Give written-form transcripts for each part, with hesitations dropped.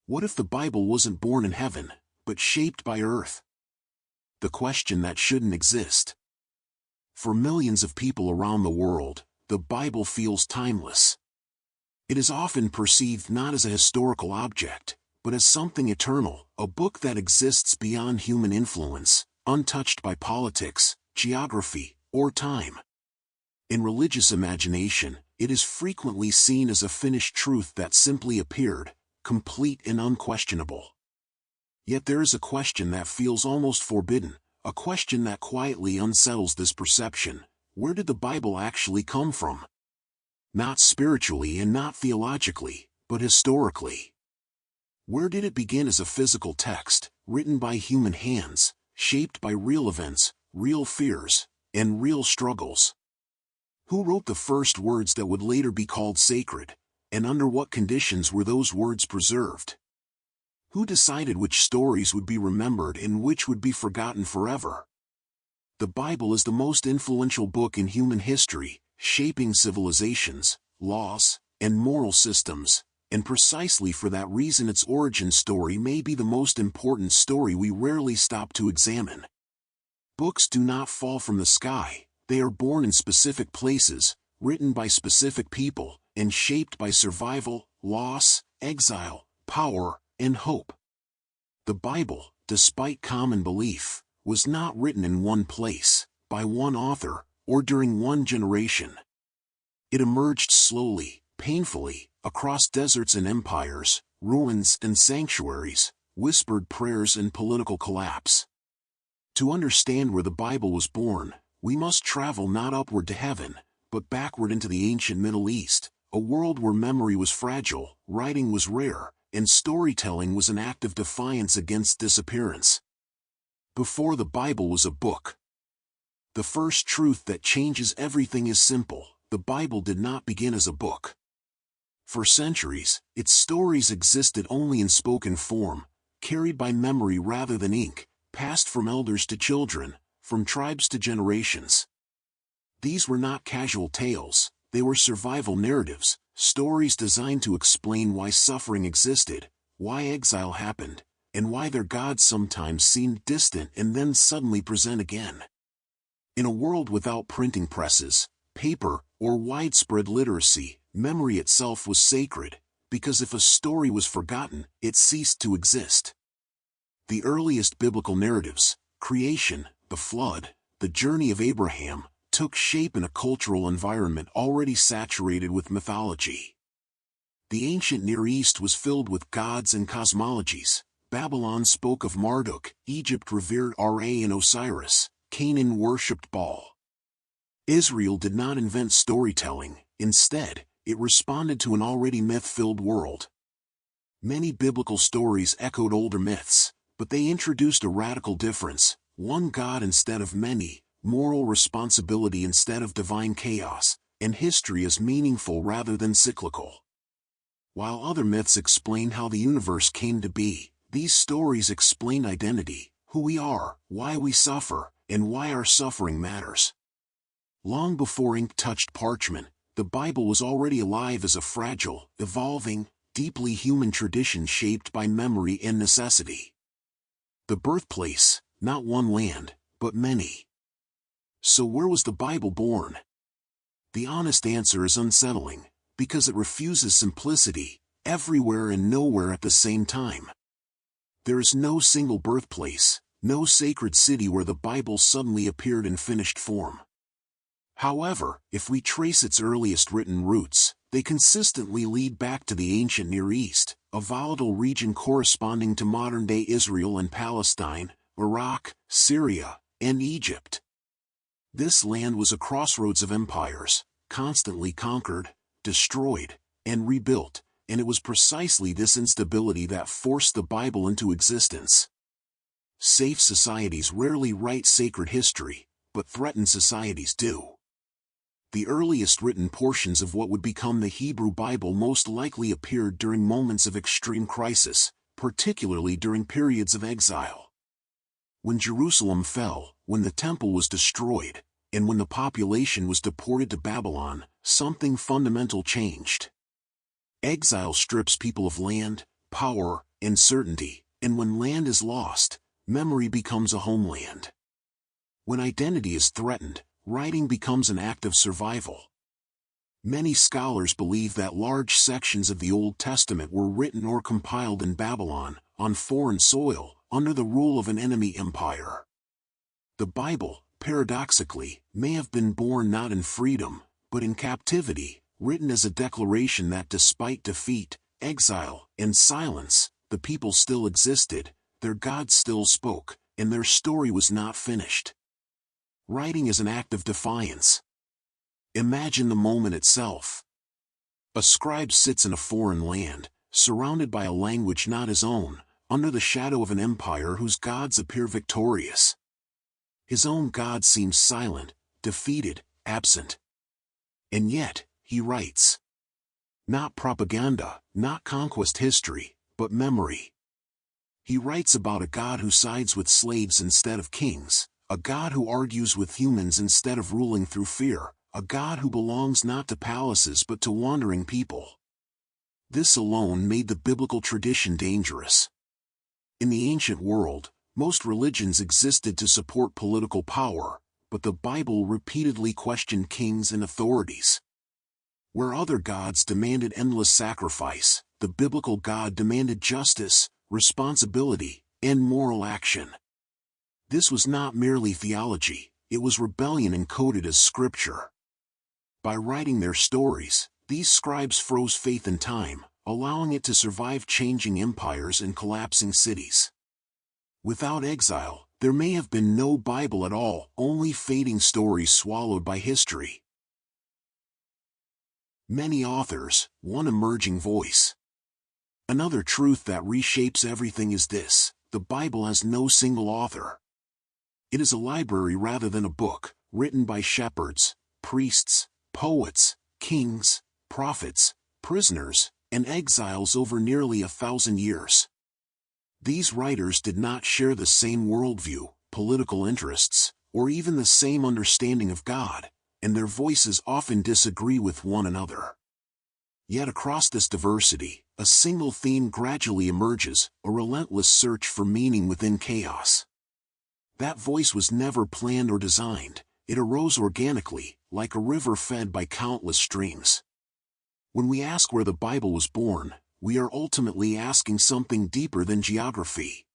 What if the Bible wasn't born in heaven, but shaped by earth? The question that shouldn't exist. For millions of people around the world, the Bible feels timeless. It is often perceived not as a historical object, but as something eternal, a book that exists beyond human influence, untouched by politics, geography, or time. In religious imagination, it is frequently seen as a finished truth that simply appeared, complete and unquestionable. Yet there is a question that feels almost forbidden, a question that quietly unsettles this perception. Where did the Bible actually come from? Not spiritually and not theologically, but historically. Where did it begin as a physical text, written by human hands, shaped by real events, real fears, and real struggles? Who wrote the first words that would later be called sacred, and under what conditions were those words preserved? Who decided which stories would be remembered and which would be forgotten forever? The Bible is the most influential book in human history, shaping civilizations, laws, and moral systems, and precisely for that reason its origin story may be the most important story we rarely stop to examine. Books do not fall from the sky, they are born in specific places, written by specific people, and shaped by survival, loss, exile, power, and hope. The Bible, despite common belief, was not written in one place, by one author, or during one generation. It emerged slowly, painfully, across deserts and empires, ruins and sanctuaries, whispered prayers and political collapse. To understand where the Bible was born, we must travel not upward to heaven, but backward into the ancient Middle East, a world where memory was fragile, writing was rare, and storytelling was an act of defiance against disappearance. Before the Bible was a book. The first truth that changes everything is simple: the Bible did not begin as a book. For centuries, its stories existed only in spoken form, carried by memory rather than ink, passed from elders to children, from tribes to generations. These were not casual tales, they were survival narratives, stories designed to explain why suffering existed, why exile happened, and why their gods sometimes seemed distant and then suddenly present again. In a world without printing presses, paper, or widespread literacy, memory itself was sacred, because if a story was forgotten, it ceased to exist. The earliest biblical narratives, creation, the flood, the journey of Abraham, took shape in a cultural environment already saturated with mythology. The ancient Near East was filled with gods and cosmologies. Babylon spoke of Marduk, Egypt revered Ra and Osiris, Canaan worshipped Baal. Israel did not invent storytelling, instead, it responded to an already myth-filled world. Many biblical stories echoed older myths, but they introduced a radical difference: one God instead of many, moral responsibility instead of divine chaos, and history as meaningful rather than cyclical. While other myths explain how the universe came to be, these stories explain identity, who we are, why we suffer, and why our suffering matters. Long before ink touched parchment, the Bible was already alive as a fragile, evolving, deeply human tradition shaped by memory and necessity. The birthplace, not one land, but many. So where was the Bible born? The honest answer is unsettling, because it refuses simplicity, everywhere and nowhere at the same time. There is no single birthplace, no sacred city where the Bible suddenly appeared in finished form. However, if we trace its earliest written roots, they consistently lead back to the ancient Near East, a volatile region corresponding to modern-day Israel and Palestine, Iraq, Syria, and Egypt. This land was a crossroads of empires, constantly conquered, destroyed, and rebuilt, and it was precisely this instability that forced the Bible into existence. Safe societies rarely write sacred history, but threatened societies do. The earliest written portions of what would become the Hebrew Bible most likely appeared during moments of extreme crisis, particularly during periods of exile. When Jerusalem fell, when the temple was destroyed, and when the population was deported to Babylon, something fundamental changed. Exile strips people of land, power, and certainty, and when land is lost, memory becomes a homeland. When identity is threatened, writing becomes an act of survival. Many scholars believe that large sections of the Old Testament were written or compiled in Babylon, on foreign soil, under the rule of an enemy empire. The Bible, paradoxically, may have been born not in freedom, but in captivity, written as a declaration that despite defeat, exile, and silence, the people still existed, their God still spoke, and their story was not finished. Writing is an act of defiance. Imagine the moment itself. A scribe sits in a foreign land, surrounded by a language not his own, under the shadow of an empire whose gods appear victorious. His own God seems silent, defeated, absent. And yet, he writes. Not propaganda, not conquest history, but memory. He writes about a God who sides with slaves instead of kings, a God who argues with humans instead of ruling through fear, a God who belongs not to palaces but to wandering people. This alone made the biblical tradition dangerous. In the ancient world, most religions existed to support political power, but the Bible repeatedly questioned kings and authorities. Where other gods demanded endless sacrifice, the biblical God demanded justice, responsibility, and moral action. This was not merely theology, it was rebellion encoded as scripture. By writing their stories, these scribes froze faith in time, allowing it to survive changing empires and collapsing cities. Without exile, there may have been no Bible at all, only fading stories swallowed by history. Many authors, one emerging voice. Another truth that reshapes everything is this: the Bible has no single author. It is a library rather than a book, written by shepherds, priests, poets, kings, prophets, prisoners, and exiles over nearly 1,000 years. These writers did not share the same worldview, political interests, or even the same understanding of God, and their voices often disagree with one another. Yet across this diversity, a single theme gradually emerges, a relentless search for meaning within chaos. That voice was never planned or designed, it arose organically, like a river fed by countless streams. When we ask where the Bible was born, we are ultimately asking something deeper than geography.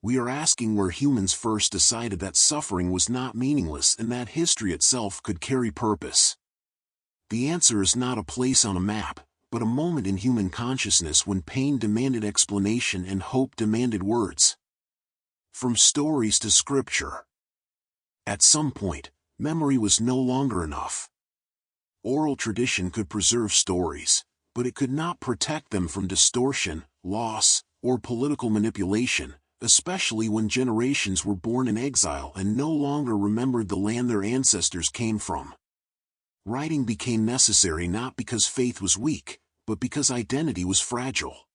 We are asking where humans first decided that suffering was not meaningless and that history itself could carry purpose. The answer is not a place on a map, but a moment in human consciousness when pain demanded explanation and hope demanded words. From stories to scripture. At some point, memory was no longer enough. Oral tradition could preserve stories, but it could not protect them from distortion, loss, or political manipulation, especially when generations were born in exile and no longer remembered the land their ancestors came from. Writing became necessary not because faith was weak, but because identity was fragile.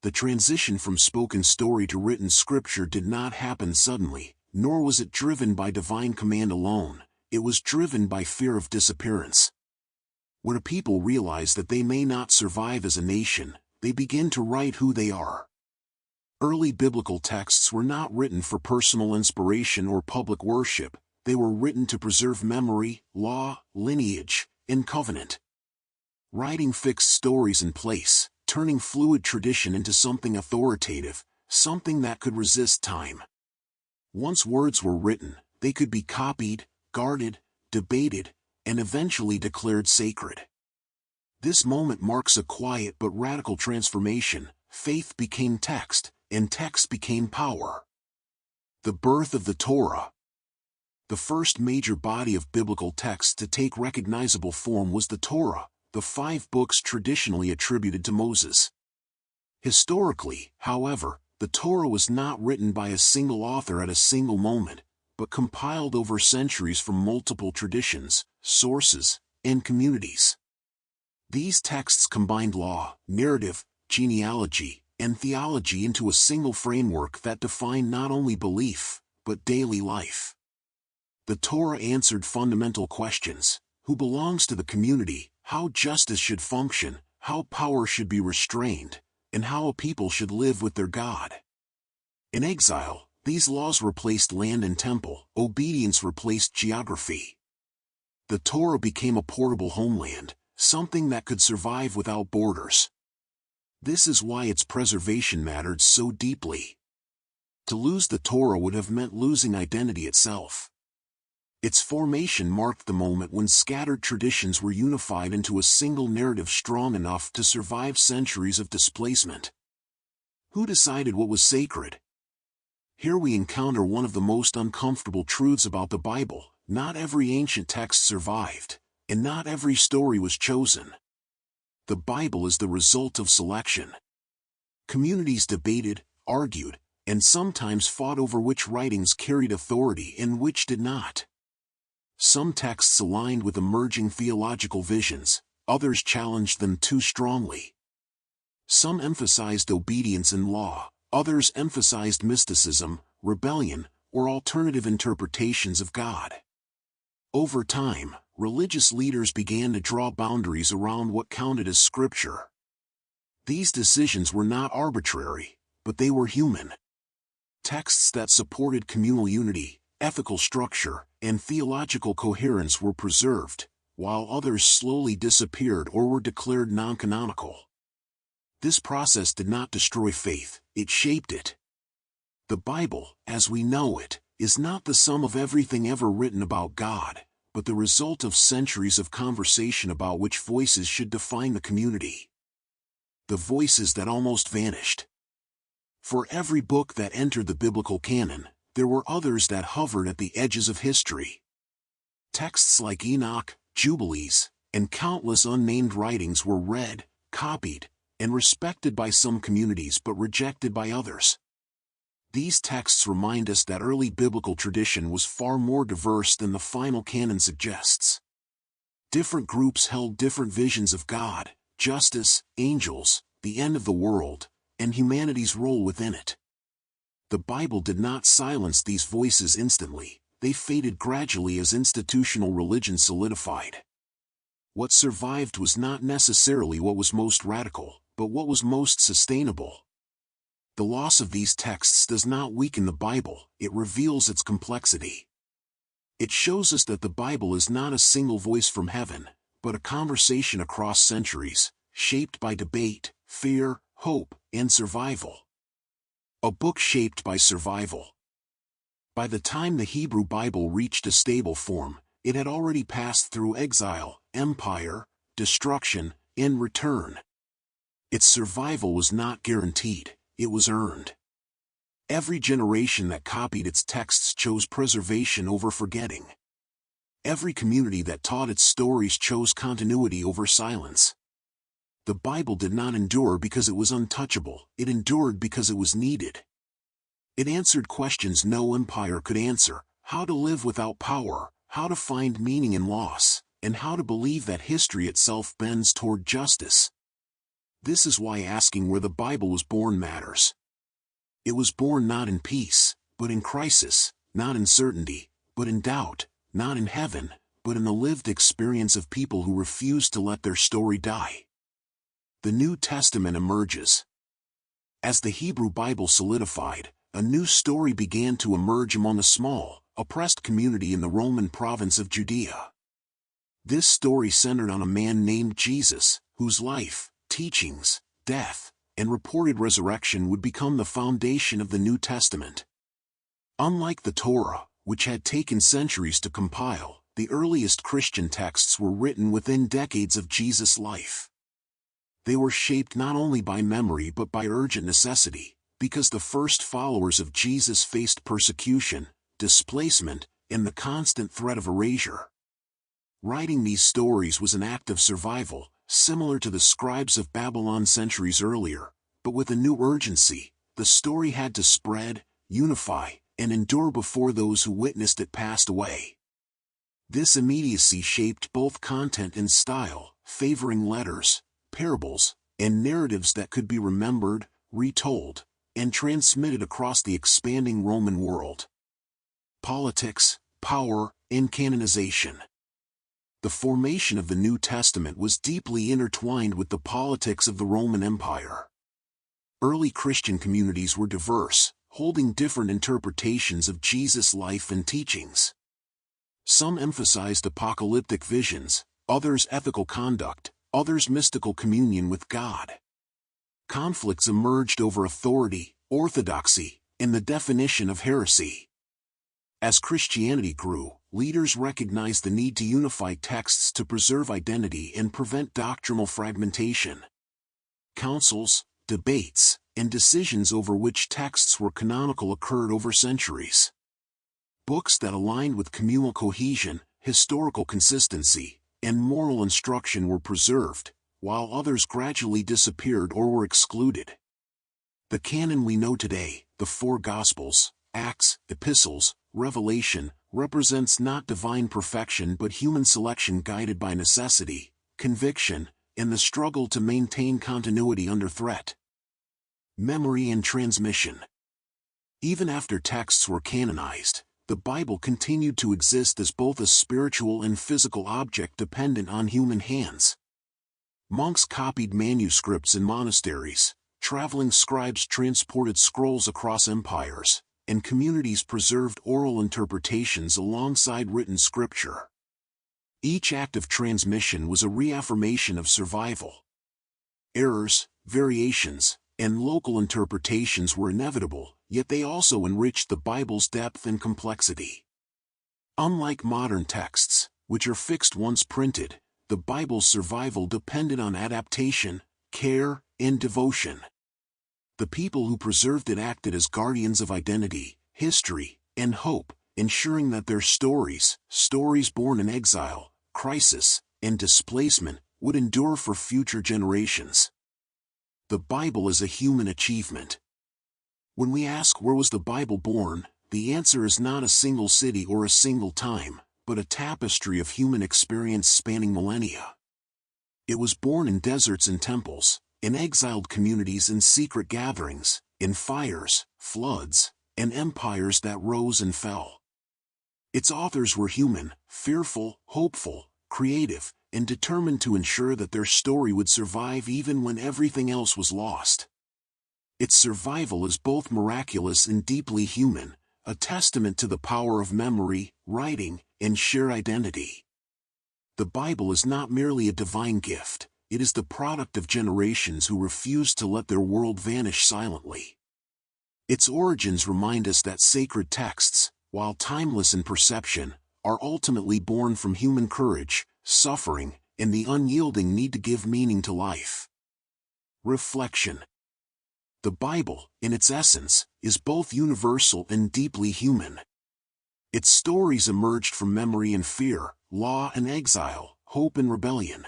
The transition from spoken story to written scripture did not happen suddenly, nor was it driven by divine command alone, it was driven by fear of disappearance. When a people realize that they may not survive as a nation, they begin to write who they are. Early biblical texts were not written for personal inspiration or public worship, they were written to preserve memory, law, lineage, and covenant. Writing fixed stories in place, turning fluid tradition into something authoritative, something that could resist time. Once words were written, they could be copied, guarded, debated, and eventually declared sacred. This moment marks a quiet but radical transformation. Faith became text, and text became power. The birth of the Torah. The first major body of biblical text to take recognizable form was the Torah, the 5 books traditionally attributed to Moses. Historically, however, the Torah was not written by a single author at a single moment, but compiled over centuries from multiple traditions, sources, and communities. These texts combined law, narrative, genealogy, and theology into a single framework that defined not only belief, but daily life. The Torah answered fundamental questions: who belongs to the community, how justice should function, how power should be restrained, and how a people should live with their God. In exile, these laws replaced land and temple, obedience replaced geography. The Torah became a portable homeland, something that could survive without borders. This is why its preservation mattered so deeply. To lose the Torah would have meant losing identity itself. Its formation marked the moment when scattered traditions were unified into a single narrative strong enough to survive centuries of displacement. Who decided what was sacred? Here we encounter one of the most uncomfortable truths about the Bible: not every ancient text survived, and not every story was chosen. The Bible is the result of selection. Communities debated, argued, and sometimes fought over which writings carried authority and which did not. Some texts aligned with emerging theological visions, others challenged them too strongly. Some emphasized obedience and law, others emphasized mysticism, rebellion, or alternative interpretations of God. Over time, religious leaders began to draw boundaries around what counted as scripture. These decisions were not arbitrary, but they were human. Texts that supported communal unity, ethical structure, and theological coherence were preserved, while others slowly disappeared or were declared non-canonical. This process did not destroy faith, it shaped it. The Bible, as we know it, is not the sum of everything ever written about God, but the result of centuries of conversation about which voices should define the community. The voices that almost vanished. For every book that entered the biblical canon, there were others that hovered at the edges of history. Texts like Enoch, Jubilees, and countless unnamed writings were read, copied, and respected by some communities but rejected by others. These texts remind us that early biblical tradition was far more diverse than the final canon suggests. Different groups held different visions of God, justice, angels, the end of the world, and humanity's role within it. The Bible did not silence these voices instantly, they faded gradually as institutional religion solidified. What survived was not necessarily what was most radical, but what was most sustainable. The loss of these texts does not weaken the Bible, it reveals its complexity. It shows us that the Bible is not a single voice from heaven, but a conversation across centuries, shaped by debate, fear, hope, and survival. A book shaped by survival. By the time the Hebrew Bible reached a stable form, it had already passed through exile, empire, destruction, and return. Its survival was not guaranteed, it was earned. Every generation that copied its texts chose preservation over forgetting. Every community that taught its stories chose continuity over silence. The Bible did not endure because it was untouchable, it endured because it was needed. It answered questions no empire could answer: how to live without power, how to find meaning in loss, and how to believe that history itself bends toward justice. This is why asking where the Bible was born matters. It was born not in peace, but in crisis, not in certainty, but in doubt, not in heaven, but in the lived experience of people who refused to let their story die. The New Testament emerges. As the Hebrew Bible solidified, a new story began to emerge among a small, oppressed community in the Roman province of Judea. This story centered on a man named Jesus, whose life, teachings, death, and reported resurrection would become the foundation of the New Testament. Unlike the Torah, which had taken centuries to compile, the earliest Christian texts were written within decades of Jesus' life. They were shaped not only by memory but by urgent necessity, because the first followers of Jesus faced persecution, displacement, and the constant threat of erasure. Writing these stories was an act of survival, similar to the scribes of Babylon centuries earlier, but with a new urgency. The story had to spread, unify, and endure before those who witnessed it passed away. This immediacy shaped both content and style, favoring letters, parables, and narratives that could be remembered, retold, and transmitted across the expanding Roman world. Politics, power, and canonization. The formation of the New Testament was deeply intertwined with the politics of the Roman Empire. Early Christian communities were diverse, holding different interpretations of Jesus' life and teachings. Some emphasized apocalyptic visions, others ethical conduct, others mystical communion with God. Conflicts emerged over authority, orthodoxy, and the definition of heresy. As Christianity grew, leaders recognized the need to unify texts to preserve identity and prevent doctrinal fragmentation. Councils, debates, and decisions over which texts were canonical occurred over centuries. Books that aligned with communal cohesion, historical consistency, and moral instruction were preserved, while others gradually disappeared or were excluded. The canon we know today, the four Gospels, Acts, Epistles, Revelation, represents not divine perfection but human selection guided by necessity, conviction, and the struggle to maintain continuity under threat. Memory and transmission. Even after texts were canonized, the Bible continued to exist as both a spiritual and physical object dependent on human hands. Monks copied manuscripts in monasteries, traveling scribes transported scrolls across empires, and communities preserved oral interpretations alongside written scripture. Each act of transmission was a reaffirmation of survival. Errors, variations, and local interpretations were inevitable, yet they also enriched the Bible's depth and complexity. Unlike modern texts, which are fixed once printed, the Bible's survival depended on adaptation, care, and devotion. The people who preserved it acted as guardians of identity, history, and hope, ensuring that their stories born in exile, crisis, and displacement, would endure for future generations. The Bible is a human achievement. When we ask where was the Bible born, the answer is not a single city or a single time, but a tapestry of human experience spanning millennia. It was born in deserts and temples, in exiled communities and secret gatherings, in fires, floods, and empires that rose and fell. Its authors were human, fearful, hopeful, creative, and determined to ensure that their story would survive even when everything else was lost. Its survival is both miraculous and deeply human, a testament to the power of memory, writing, and shared identity. The Bible is not merely a divine gift, it is the product of generations who refused to let their world vanish silently. Its origins remind us that sacred texts, while timeless in perception, are ultimately born from human courage, suffering, and the unyielding need to give meaning to life. Reflection. The Bible, in its essence, is both universal and deeply human. Its stories emerged from memory and fear, law and exile, hope and rebellion.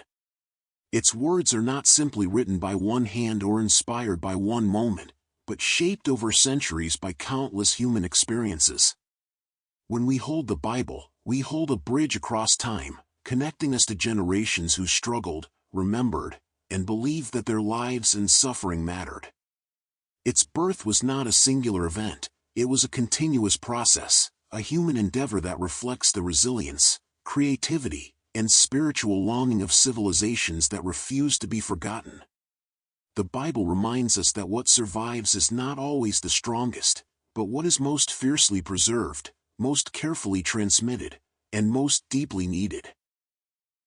Its words are not simply written by one hand or inspired by one moment, but shaped over centuries by countless human experiences. When we hold the Bible, we hold a bridge across time, connecting us to generations who struggled, remembered, and believed that their lives and suffering mattered. Its birth was not a singular event, it was a continuous process, a human endeavor that reflects the resilience, creativity, and spiritual longing of civilizations that refuse to be forgotten. The Bible reminds us that what survives is not always the strongest, but what is most fiercely preserved, most carefully transmitted, and most deeply needed.